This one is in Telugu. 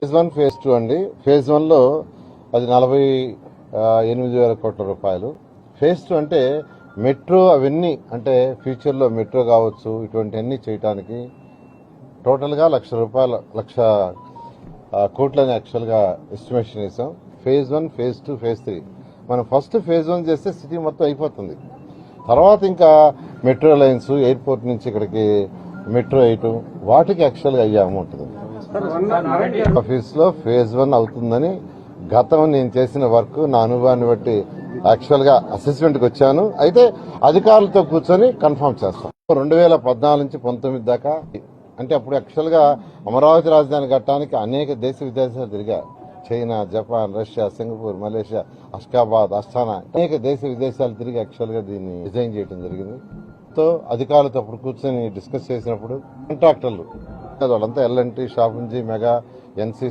ఫేజ్ 1 ఫేజ్ 2 అండి. ఫేజ్ 1లో అది 48,000 కోట్ల రూపాయలు. ఫేజ్ 2 అంటే మెట్రో అవన్నీ, అంటే ఫ్యూచర్లో మెట్రో కావచ్చు, ఇటువంటివన్నీ చేయడానికి టోటల్గా లక్ష కోట్లని యాక్చువల్గా ఎస్టిమేషన్ వేసాం. Phase 1, phase 2, phase 3. మనం ఫస్ట్ ఫేజ్ 1 చేస్తే సిటీ మొత్తం అయిపోతుంది. తర్వాత ఇంకా మెట్రో లైన్స్, ఎయిర్పోర్ట్ నుంచి ఇక్కడికి మెట్రో వేయటం, వాటికి యాక్చువల్గా అయ్యే అమౌంట్ ఆఫీస్లో ఫేజ్ 1 అవుతుందని గతం నేను చేసిన వర్క్, నా అనుభవాన్ని బట్టి యాక్చువల్గా అసెస్మెంట్కి వచ్చాను. అయితే అధికారులతో కూర్చొని కన్ఫర్మ్ చేస్తాం. 2014 నుంచి 19 దాకా, అంటే అప్పుడు యాక్చువల్గా అమరావతి రాజధాని కట్టడానికి అనేక దేశ విదేశాలు తిరిగా. China, Japan, Russia, Singapore, Malaysia, Ashgabat, Asthana, అనేక దేశ విదేశాలు తిరిగి యాక్చువల్గా దీన్ని డిజైన్ చేయడం జరిగింది. తో అధికారులతో అప్పుడు కూర్చొని డిస్కస్ చేసినప్పుడు కాంట్రాక్టర్లు వాళ్ళంతా ఎల్ఎన్టీ, షాపుంజీ, మెగా, ఎన్సీసీ